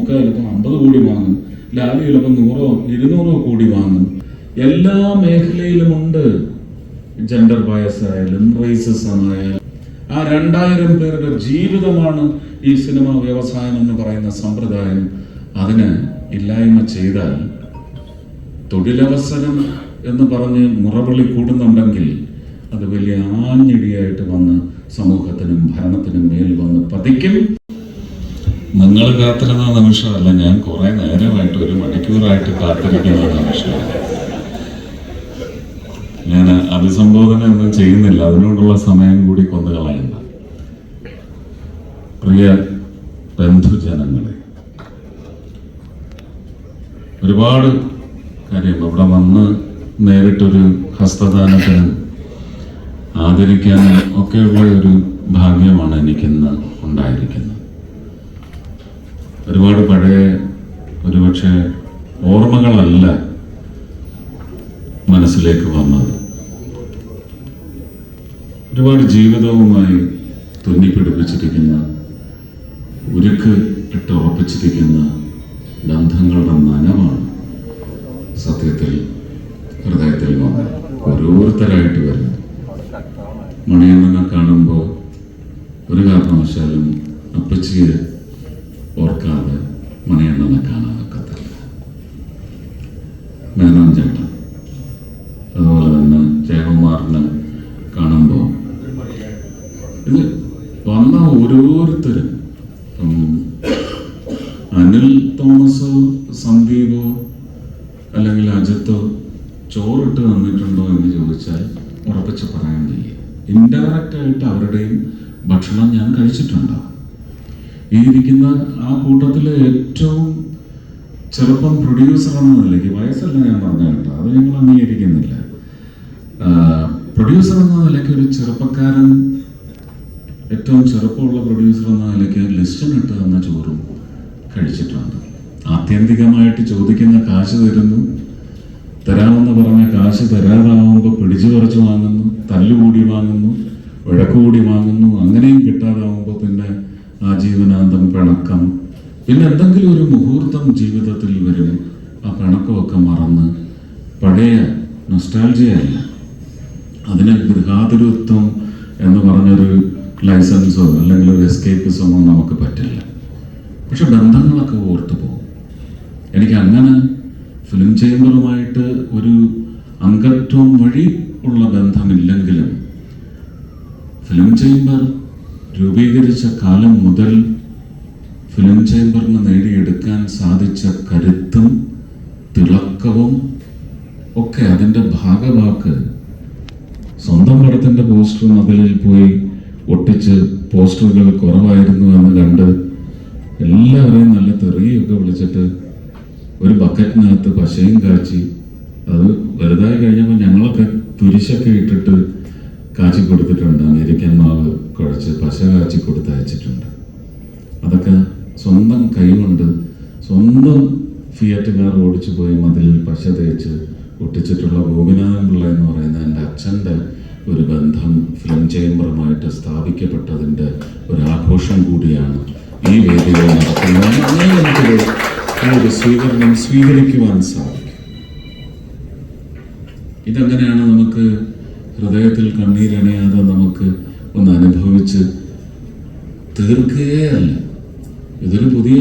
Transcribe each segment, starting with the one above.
മമ്മൂക്ക ചിലപ്പോൾ 50 കോടി വാങ്ങും, ലാലി ചിലപ്പോൾ 100-200 കോടി വാങ്ങും. എല്ലാ മേഖലയിലുമുണ്ട്. ജെൻഡർ ബയസ് ആയാലും റേസിസം ആയാലും ആ 2000 പേരുടെ ജീവിതമാണ് ഈ സിനിമ വ്യവസായം എന്ന് പറയുന്ന സമ്പ്രദായം. അതിന് ഇല്ലായ്മ ചെയ്താൽ തൊഴിലവസരം എന്ന് പറഞ്ഞ് മുറവിളി കൂടുന്നുണ്ടെങ്കിൽ അത് വലിയ ആഞ്ഞിടിയായിട്ട് വന്ന് സമൂഹത്തിനും ഭരണത്തിനും മേൽ വന്ന് പതിക്കും. നിങ്ങൾ കാത്തിരുന്ന നിമിഷമല്ല, ഞാൻ കുറെ നേരമായിട്ട് 1 മണിക്കൂറായിട്ട് കാത്തിരിക്കുന്ന നിമിഷമാണ്. ഞാൻ അഭിസംബോധന ഒന്നും ചെയ്യുന്നില്ല, അതിനോടുള്ള സമയം കൂടി കൊന്നുകളയണ്ട. പ്രിയ ബന്ധുജനങ്ങളെ, ഒരുപാട് കാര്യം ഇവിടെ വന്ന് നേരിട്ടൊരു ഹസ്തദാനത്തിനും ആദരിക്കാനും ഒക്കെയുള്ള ഒരു ഭാഗ്യമാണ് എനിക്കിന്ന് ഉണ്ടായിരിക്കുന്നത്. ഒരുപാട് പഴയ ഒരുപക്ഷെ ഓർമ്മകളല്ല മനസ്സിലേക്ക് വന്നത്. ഒരുപാട് ജീവിതവുമായി തുന്നിപ്പിടിപ്പിച്ചിരിക്കുന്ന, ഉരുക്ക് ഇട്ട് ഉറപ്പിച്ചിരിക്കുന്ന ബന്ധങ്ങളുടെ നനവാണ് സത്യത്തിൽ ഹൃദയത്തിൽ വന്ന് ഓരോരുത്തരായിട്ട് വരുന്നു. മണിയണ്ണനെ കാണുമ്പോൾ ഒരു കാരണവശാലും അപ്പച്ചിയെ ഓർക്കാതെ മണിയണ്ണനെ കാണാനൊക്കത്തില്ല. മേനോൻ ചേട്ടൻ, അതുപോലെ തന്നെ ജയകുമാറിനെ കാണുമ്പോൾ ഇത് വന്ന ഓരോരുത്തരും, അനിൽ തോമസോ സന്ദീപോ അല്ലെങ്കിൽ അജിത്തോ ചോറിട്ട് വന്നിട്ടുണ്ടോ എന്ന് ചോദിച്ചാൽ ഉറപ്പിച്ച് പറയാൻ കഴിയും. ഇൻഡയറക്റ്റ് ആയിട്ട് അവരുടെയും ഭക്ഷണം ഞാൻ കഴിച്ചിട്ടുണ്ടോ. ഈ ഇരിക്കുന്ന ആ കൂട്ടത്തിലെ ഏറ്റവും ചെറുപ്പം പ്രൊഡ്യൂസർ എന്ന നിലയ്ക്ക്, വയസ്സല്ല ഞാൻ പറഞ്ഞ കേട്ടോ, അത് ഞങ്ങൾ അംഗീകരിക്കുന്നില്ല, പ്രൊഡ്യൂസർ എന്ന നിലയ്ക്ക് ഒരു ചെറുപ്പക്കാരൻ, ഏറ്റവും ചെറുപ്പമുള്ള പ്രൊഡ്യൂസർ എന്ന നിലയ്ക്ക് ലിസ്റ്റിനിട്ട് തന്ന ചോറും കഴിച്ചിട്ടുണ്ട്. ആത്യന്തികമായിട്ട് ചോദിക്കുന്ന കാശ് തരുന്നു, തരാമെന്ന് പറഞ്ഞ കാശ് തരാതാവുമ്പോൾ പിടിച്ചു പറിച്ചു വാങ്ങുന്നു, തല്ലുകൂടി വാങ്ങുന്നു, വഴക്കുകൂടി വാങ്ങുന്നു. അങ്ങനെയും കിട്ടാതാവുമ്പോൾ പിന്നെ ആജീവനാന്തം പിണക്കം. പിന്നെ എന്തെങ്കിലും ഒരു മുഹൂർത്തം ജീവിതത്തിൽ വരും, ആ പിണക്കമൊക്കെ മറന്ന് പഴയ നൊസ്റ്റാൾജിയല്ല, അതിനെ ഗൃഹാതുരത്വം എന്ന് പറഞ്ഞൊരു ലൈസൻസോ അല്ലെങ്കിൽ ഒരു എസ്കേപ്പിസമോ നമുക്ക് പറ്റില്ല. പക്ഷെ ബന്ധങ്ങളൊക്കെ ഓർത്തു പോകും. എനിക്ക് അങ്ങനെ ഫിലിം ചേംബറുമായിട്ട് ഒരു അംഗത്വം വഴി ഉള്ള ബന്ധമില്ലെങ്കിലും ഫിലിം ചേംബർ രൂപീകരിച്ച കാലം മുതൽ ഫിലിം ചേംബറിന് നേടിയെടുക്കാൻ സാധിച്ച കരുത്തും തിളക്കവും ഒക്കെ അതിൻ്റെ ഭാഗവാക്ക് സ്വന്തം പടത്തിൻ്റെ പോസ്റ്റർ മതിലിൽ പോയി ഒട്ടിച്ച് പോസ്റ്ററുകൾ കുറവായിരുന്നു എന്ന് കണ്ട് എല്ലാവരെയും നല്ല തെറിയൊക്കെ വിളിച്ചിട്ട് ഒരു ബക്കറ്റിനകത്ത് പശയും കാച്ചി അത് വലുതായി കഴിഞ്ഞപ്പോൾ ഞങ്ങളൊക്കെ തുരിശൊക്കെ ഇട്ടിട്ട് കാച്ചി കൊടുത്തിട്ടുണ്ട്. അമേരിക്കൻ മാവ് കുഴച്ച് പശ കാച്ചി കൊടുത്ത് അയച്ചിട്ടുണ്ട്. അതൊക്കെ സ്വന്തം കൈകൊണ്ട് സ്വന്തം ഫിയറ്റ് കാർ ഓടിച്ചു പോയി മതിലിൽ പശ തേച്ച് ഒട്ടിച്ചിട്ടുള്ള ഗോപിനാഥൻ പിള്ള എന്ന് പറയുന്ന എൻ്റെ അച്ഛൻ്റെ ഒരു ബന്ധം ഫിലിം ചേംബറുമായിട്ട് സ്ഥാപിക്കപ്പെട്ടതിൻ്റെ ഒരു ആഘോഷം കൂടിയാണ് ഈ വേദികൾ നടക്കുന്നത്. അങ്ങനെ നമുക്കൊരു സ്വീകരണം സ്വീകരിക്കുവാൻ സാധിക്കും. ഇതെങ്ങനെയാണ് നമുക്ക് ഹൃദയത്തിൽ കണ്ണീരണിയാതെ നമുക്ക് ഒന്ന് അനുഭവിച്ച് തീർക്കുകയല്ല. ഇതൊരു പുതിയ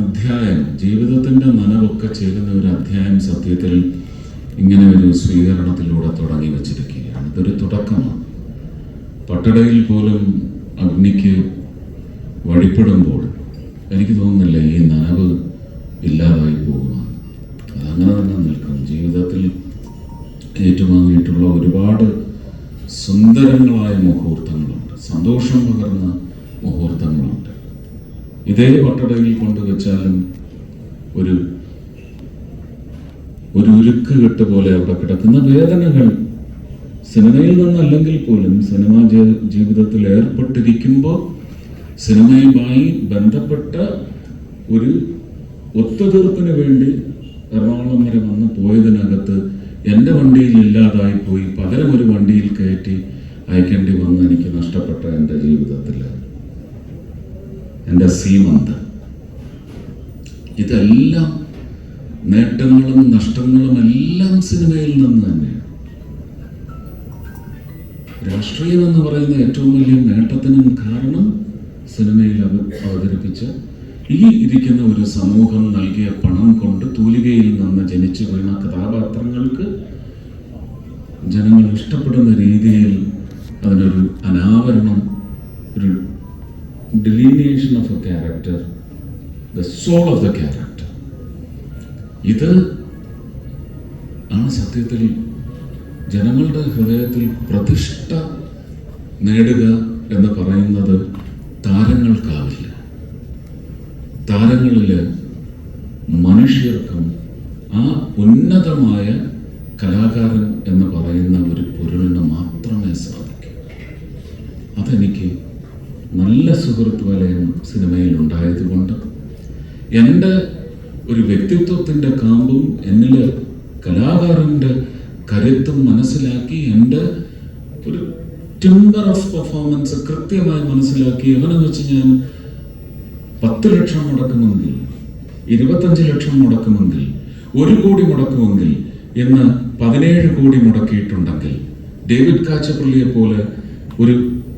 അധ്യായം, ജീവിതത്തിൻ്റെ നനവൊക്കെ ചേരുന്ന ഒരു അധ്യായം സത്യത്തിൽ ഇങ്ങനെ ഒരു സ്വീകരണത്തിലൂടെ തുടങ്ങി വച്ചിരിക്കുകയാണ്. ഇതൊരു തുടക്കമാണ്. പട്ടടയിൽ പോലും അഗ്നിക്ക് വഴിപ്പെടുമ്പോൾ എനിക്ക് തോന്നുന്നില്ല ഈ നനവ് ഇല്ലാതായി പോകുമെന്ന്. അതങ്ങനെ തന്നെ നിൽക്കും. ജീവിതത്തിൽ ഏറ്റുവാങ്ങിയിട്ടുള്ള ഒരുപാട് സുന്ദരങ്ങളായ മുഹൂർത്തങ്ങളുണ്ട്, സന്തോഷം പകർന്ന മുഹൂർത്തങ്ങളുണ്ട്. ഇതേ പട്ടടയിൽ കൊണ്ടുവച്ചാലും ഒരു ഉരുക്ക് കെട്ട് പോലെ അവിടെ കിടക്കുന്ന വേദനകൾ സിനിമയിൽ നിന്നല്ലെങ്കിൽ പോലും സിനിമാ ജീവിതത്തിൽ ഏർപ്പെട്ടിരിക്കുമ്പോൾ സിനിമയുമായി ബന്ധപ്പെട്ട ഒരു ഒത്തുതീർപ്പിന് വേണ്ടി എറണാകുളം വരെ വന്ന് പോയതിനകത്ത് എൻ്റെ വണ്ടിയിൽ ഇല്ലാതായി പോയി പകരം ഒരു വണ്ടിയിൽ കയറ്റി അയക്കേണ്ടി വന്ന് എനിക്ക് നഷ്ടപ്പെട്ട എൻ്റെ ജീവിതത്തിൽ എൻ്റെ സീമന്ത് ഇതെല്ലാം നേട്ടങ്ങളും നഷ്ടങ്ങളും എല്ലാം സിനിമയിൽ നിന്ന് തന്നെയാണ്. രാഷ്ട്രീയം എന്ന് പറയുന്ന ഏറ്റവും വലിയ നേട്ടത്തിനും കാരണം സിനിമയിൽ അവതരിപ്പിച്ച ഈ ഇരിക്കുന്ന ഒരു സമൂഹം നൽകിയ പണം കൊണ്ട് തൂലികയിൽ നിന്ന് ജനിച്ചു വീണ കഥാപാത്രങ്ങൾക്ക് ജനങ്ങൾ ഇഷ്ടപ്പെടുന്ന രീതിയിൽ അതിനൊരു അനാവരണം, ഒരു delineation of a character, the soul of the character. ഇത് ആണ് സത്യത്തിൽ ജനങ്ങളുടെ ഹൃദയത്തിൽ പ്രതിഷ്ഠ നേടുക എന്ന് പറയുന്നത്. താരങ്ങൾക്കാവില്ല. താരങ്ങളില് മനുഷ്യർക്കും ആ ഉന്നതമായ കലാകാരൻ എന്ന് പറയുന്ന ഒരു പൊരുളിന് മാത്രമേ സാധിക്കൂ. അതെനിക്ക് നല്ല സുഹൃത്ത് വലയം സിനിമയിൽ ഉണ്ടായതുകൊണ്ട് എൻ്റെ ഒരു വ്യക്തിത്വത്തിൻ്റെ കാമ്പും എന്നിൽ കലാകാരൻ്റെ കരുത്തും മനസ്സിലാക്കി എൻ്റെ ഒരു ടിമ്പർ ഓഫ് പെർഫോമൻസ് കൃത്യമായി മനസ്സിലാക്കി എവനെന്ന് വെച്ച് ഞാൻ 10 ലക്ഷം മുടക്കുമെങ്കിൽ, 25 ലക്ഷം മുടക്കുമെങ്കിൽ, 1 കോടി മുടക്കുമെങ്കിൽ എന്ന് 17 കോടി മുടക്കിയിട്ടുണ്ടെങ്കിൽ ഡേവിഡ് കാച്ചപ്പള്ളിയെ പോലെ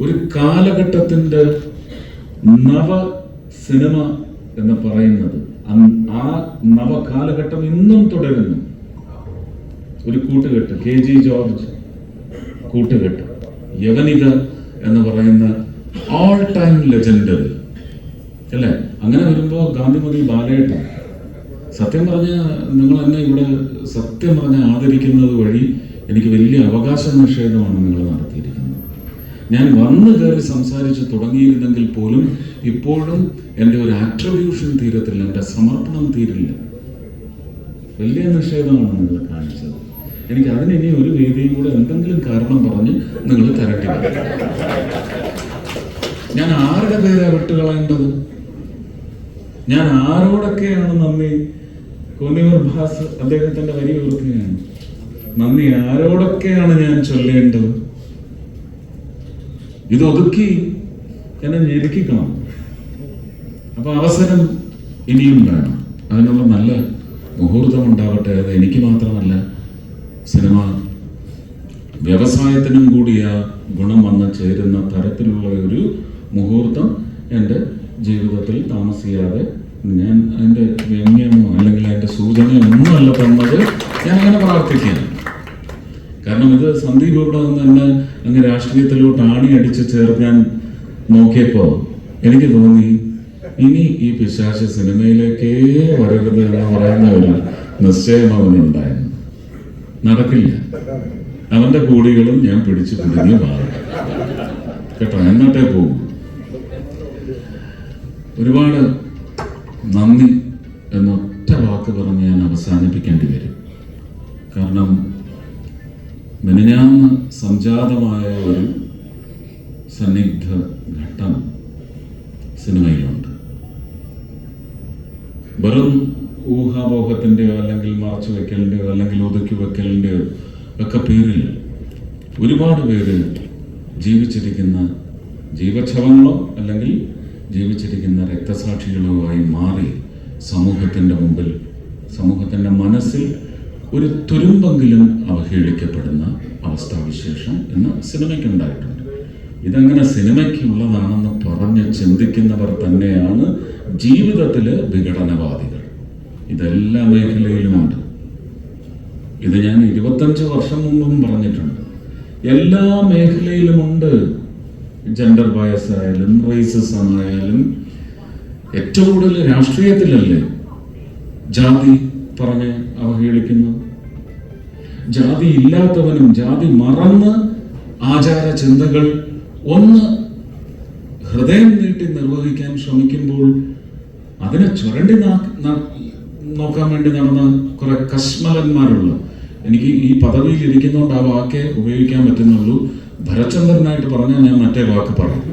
ഒരു കാലഘട്ടത്തിൻ്റെ നവ സിനിമ എന്ന് പറയുന്നത് ആ നവകാലഘട്ടം ഇന്നും തുടരുന്നു. ഒരു കൂട്ടുകെട്ട്, KG ജോർജ് കൂട്ടുകെട്ട്, യവനിക എന്ന് പറയുന്ന ഓൾ ടൈം ലെജൻഡറി അല്ലേ? അങ്ങനെ വരുമ്പോൾ ഗാന്ധിമതി ബാലേട്ടൻ, സത്യം പറഞ്ഞ നിങ്ങൾ എന്നെ ഇവിടെ സത്യം പറഞ്ഞ ആദരിക്കുന്നത് വഴി എനിക്ക് വലിയ അവകാശ നിഷേധമാണ് നിങ്ങൾ നടത്തിയിരിക്കുന്നത്. ഞാൻ വന്നു കയറി സംസാരിച്ച് തുടങ്ങിയിരുന്നെങ്കിൽ പോലും ഇപ്പോഴും എൻ്റെ ഒരു ആട്രിബ്യൂഷൻ തീരത്തില്ല, എൻ്റെ സമർപ്പണം തീരില്ല. വലിയ നിഷേധമാണ് നിങ്ങൾ കാണിച്ചത്. എനിക്ക് അതിനി ഒരു വേദിയും കൂടെ എന്തെങ്കിലും കാരണം പറഞ്ഞ് നിങ്ങൾ തരട്ടി. ഞാൻ ആരുടെ പേരാ വിട്ടുകളയേണ്ടത്? ഞാൻ ആരോടൊക്കെയാണ് നന്ദി? കോന്നിയൂർ ഭാസ് അദ്ദേഹത്തിന്റെ വരി ഓർക്കുകയാണ്. നന്ദി ആരോടൊക്കെയാണ് ഞാൻ ചൊല്ലേണ്ടത്? ഇതൊതുക്കി എന്നെ ഞെരുക്കിക്കണം. അപ്പൊ അവസരം ഇനിയും വേണം. അതിനുള്ള നല്ല മുഹൂർത്തം ഉണ്ടാവട്ടെ. അത് എനിക്ക് മാത്രമല്ല, സിനിമ വ്യവസായത്തിനും കൂടി ആ ഗുണം വന്ന് ചേരുന്ന തരത്തിലുള്ള ഒരു മുഹൂർത്തം എൻ്റെ ജീവിതത്തിൽ താമസിയാതെ, ഞാൻ അതിൻ്റെ വ്യംഗ്യമോ അല്ലെങ്കിൽ അതിൻ്റെ സൂചനയോ ഒന്നുമല്ല തന്നത്, ഞാൻ അങ്ങനെ പ്രാർത്ഥിക്കുകയാണ്. കാരണം ഇത് സന്ദീപ് ഇവിടെ നിന്ന് എന്നെ അങ്ങ് രാഷ്ട്രീയത്തിലോട്ട് ആണി അടിച്ച് ചേർക്കാൻ നോക്കിയപ്പോൾ എനിക്ക് തോന്നി ഇനി ഈ പിശാച് സിനിമയിലേക്കേ വരരുത് എന്ന് പറയുന്ന ഒരു നിശ്ചയം അവനുണ്ടായിരുന്നു. നടക്കില്ല. അവന്റെ കൂടികളും ഞാൻ പിടിച്ചു കുടുങ്ങി മാറും കേട്ടോ. എന്നിട്ടേ പോകും. ഒരുപാട് നന്ദി എന്നൊറ്റ വാക്ക് പറഞ്ഞ് ഞാൻ അവസാനിപ്പിക്കേണ്ടി വരും. കാരണം മിനിഞ്ഞാന്ന് സംജാതമായ ഒരു സന്നിഗ്ധ ഘട്ടം സിനിമയിലുണ്ട്. വെറും ഊഹാപോഹത്തിൻ്റെയോ അല്ലെങ്കിൽ മറച്ചു വെക്കലിൻ്റെയോ അല്ലെങ്കിൽ ഒതുക്കി വെക്കലിൻ്റെയോ ഒക്കെ പേരിൽ ഒരുപാട് പേര് ജീവിച്ചിരിക്കുന്ന ജീവച്ഛവങ്ങളോ അല്ലെങ്കിൽ ജീവിച്ചിരിക്കുന്ന രക്തസാക്ഷികളോ ആയി മാറി സമൂഹത്തിൻ്റെ മുമ്പിൽ, സമൂഹത്തിൻ്റെ മനസ്സിൽ ഒരു തുരുമ്പെങ്കിലും അവഹേളിക്കപ്പെടുന്ന അവസ്ഥാവിശേഷം ഇന്ന് സിനിമയ്ക്കുണ്ടായിട്ടുണ്ട്. ഇതങ്ങനെ സിനിമയ്ക്കുള്ളതാണെന്ന് പറഞ്ഞ് ചിന്തിക്കുന്നവർ തന്നെയാണ് ജീവിതത്തിലെ വിഘടനവാദികൾ. ഇതെല്ലാ മേഖലയിലുമുണ്ട്. ഇത് ഞാൻ 25 വർഷം മുമ്പും പറഞ്ഞിട്ടുണ്ട്. എല്ലാ മേഖലയിലുമുണ്ട്. ജെൻഡർ ബയസ് ആയാലും റേസിസം ആയാലും, ഏറ്റവും കൂടുതൽ രാഷ്ട്രീയത്തിലല്ലേ ജാതി പറഞ്ഞ് അവഹേളിക്കുന്നു. ജാതി ഇല്ലാത്തവനും ജാതി മറന്ന് ആചാര ചിന്തകൾ ഒന്ന് ഹൃദയം നീട്ടി നിർവഹിക്കാൻ ശ്രമിക്കുമ്പോൾ അതിനെ ചുരണ്ടി നോക്കാൻ വേണ്ടി നടന്ന കുറെ കശ്മലന്മാരുള്ള, എനിക്ക് ഈ പദവിയിൽ ഇരിക്കുന്നതുകൊണ്ട് ആ വാക്കേ ഉപയോഗിക്കാൻ പറ്റുന്നുള്ളൂ. ഭരചന്ദ്രനായിട്ട് പറഞ്ഞാൽ ഞാൻ മറ്റേ വാക്ക് പറയും.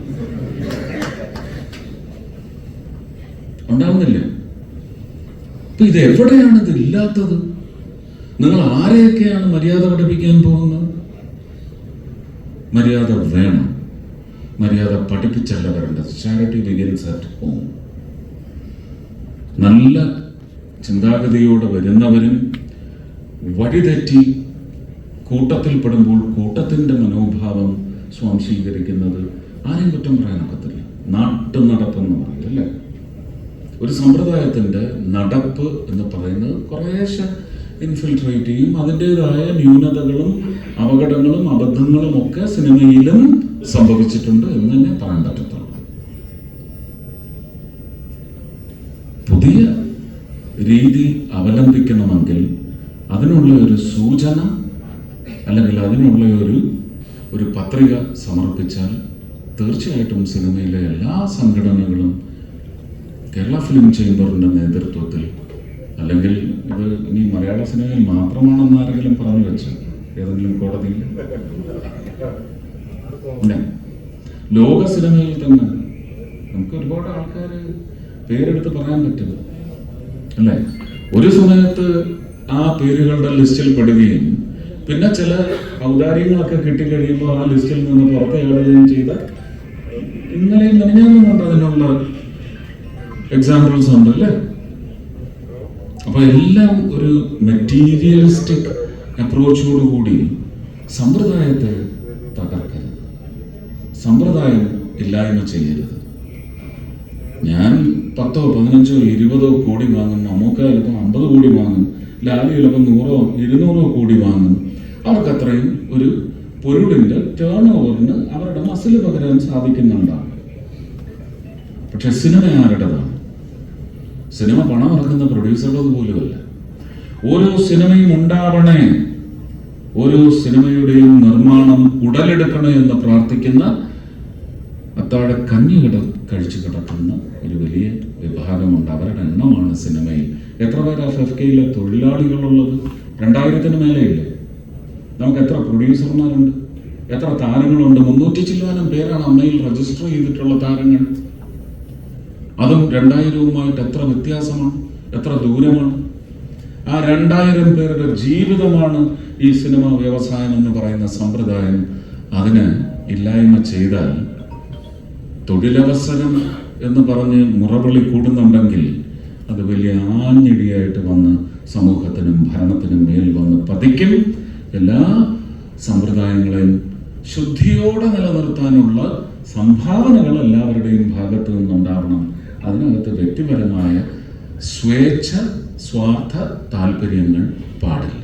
ഉണ്ടാവുന്നില്ല. അപ്പൊ ഇത് എവിടെയാണ് ഇത് ഇല്ലാത്തത്? നിങ്ങൾ ആരെയൊക്കെയാണ് മര്യാദ പഠിപ്പിക്കാൻ പോകുന്നത്? മര്യാദ വേണം. മര്യാദ പഠിപ്പിച്ചല്ല വരേണ്ടത്. Charity begins at home. നല്ല ചിന്താഗതിയോടെ വരുന്നവരും വഴിതെറ്റി കൂട്ടത്തിൽപ്പെടുമ്പോൾ കൂട്ടത്തിൻ്റെ മനോഭാവം സ്വാംശീകരിക്കുന്നത് ആരെയും കുറ്റം പറയാനൊക്കത്തില്ല. നാട്ടു നടപ്പെന്ന് പറയും അല്ലേ? ഒരു സമ്പ്രദായത്തിൻ്റെ നടപ്പ് എന്ന് പറയുന്നത് കുറേശ്ശെ ഇൻഫിൽട്രേറ്റ് ചെയ്യും. അതിൻ്റെതായ ന്യൂനതകളും അപകടങ്ങളും അബദ്ധങ്ങളും ഒക്കെ സിനിമയിലും സംഭവിച്ചിട്ടുണ്ട് എന്ന് തന്നെ പറയാൻ പറ്റത്തുള്ളൂ. പുതിയ രീതി അവലംബിക്കണമെങ്കിൽ അതിനുള്ള ഒരു സൂചന അല്ലെങ്കിൽ അതിനുള്ള ഒരു പത്രിക സമർപ്പിച്ചാൽ തീർച്ചയായിട്ടും സിനിമയിലെ എല്ലാ സംഘടനകളും കേരള ഫിലിം ചേംബറിൻ്റെ നേതൃത്വത്തിൽ, അല്ലെങ്കിൽ ഇത് ഇനി മലയാള സിനിമയിൽ മാത്രമാണെന്ന് ആരെങ്കിലും പറഞ്ഞു വെച്ചു ഏതെങ്കിലും കോടതിയിൽ? ലോക സിനിമയിൽ തന്നെ നമുക്ക് ഒരുപാട് ആൾക്കാർ പേരെടുത്ത് പറയാൻ പറ്റും അല്ലേ? ഒരു സമയത്ത് ആ പേരുകളുടെ ലിസ്റ്റിൽ പെടുകയും പിന്നെ ചില ഔദാര്യങ്ങളൊക്കെ കിട്ടിക്കഴിയുമ്പോൾ ആ ലിസ്റ്റിൽ നിന്ന് പുറത്തേടുകയും ചെയ്ത ഇന്നലെയും മെനഞ്ഞാന്നുമുണ്ട് അതിനുള്ള എക്സാമ്പിൾസ് ഉണ്ട് അല്ലേ? അപ്പൊ എല്ലാം ഒരു മെറ്റീരിയലിസ്റ്റിക് അപ്രോച്ചോടുകൂടി സമ്പ്രദായത്തെ തകർക്കരുത്, സമ്പ്രദായം ഇല്ലായ്മ ചെയ്യരുത്. ഞാൻ 10, 15, 20 കോടി വാങ്ങും, മമ്മൂക്ക ചിലപ്പോൾ 50 കോടി വാങ്ങും, ലാലി ചിലപ്പോൾ 100, 200 കോടി വാങ്ങും. അവർക്കത്രയും ഒരു പൊരുളിൻ്റെ ടേൺ ഓവറിന് അവരുടെ മസിൽ പകരാൻ സാധിക്കുന്നുണ്ടാണ്. പക്ഷെ സിനിമ ആരുടേതാണ്? സിനിമ പണം ഇറക്കുന്ന പ്രൊഡ്യൂസറുള്ളത് പോലുമല്ല. ഓരോ സിനിമയും ഉണ്ടാവണേ, ഓരോ സിനിമയുടെയും നിർമ്മാണം ഉടലെടുക്കണേ എന്ന് പ്രാർത്ഥിക്കുന്ന അത്താഴ കഞ്ഞി കഴിച്ചു കിടക്കുന്ന ഒരു വലിയ വിഭാഗമുണ്ട്. അവരുടെ എണ്ണമാണ് സിനിമയിൽ. എത്ര പേര് FFKയിലെ തൊഴിലാളികളുള്ളത്? 2000-ന് മേലെയില്ലേ? നമുക്ക് എത്ര പ്രൊഡ്യൂസർമാരുണ്ട്, എത്ര താരങ്ങളുണ്ട്? 300 ചില്ലാനം പേരാണ് അമ്മയിൽ രജിസ്റ്റർ ചെയ്തിട്ടുള്ള താരങ്ങൾ. അതും 2000-വുമായിട്ട് എത്ര വ്യത്യാസമാണ്, എത്ര ദൂരമാണ്. ആ 2000 പേരുടെ ജീവിതമാണ് ഈ സിനിമ വ്യവസായം എന്ന് പറയുന്ന സമ്പ്രദായം. അതിന് ഇല്ലായ്മ ചെയ്താൽ തൊഴിലവസരം എന്ന് പറഞ്ഞ് മുറവിളി കൂടുന്നുണ്ടെങ്കിൽ അത് വലിയ ആഞ്ഞിടിയായിട്ട് വന്ന് സമൂഹത്തിനും ഭരണത്തിനും മേൽ വന്ന് പതിക്കും. എല്ലാ സമ്പ്രദായങ്ങളെയും ശുദ്ധിയോടെ നിലനിർത്താനുള്ള സംഭാവനകൾ എല്ലാവരുടെയും ഭാഗത്തു നിന്നുണ്ടാവണം. അതിനകത്ത് വ്യക്തിപരമായ സ്വേച്ഛ, സ്വാർത്ഥ താല്പര്യങ്ങൾ പാടില്ല.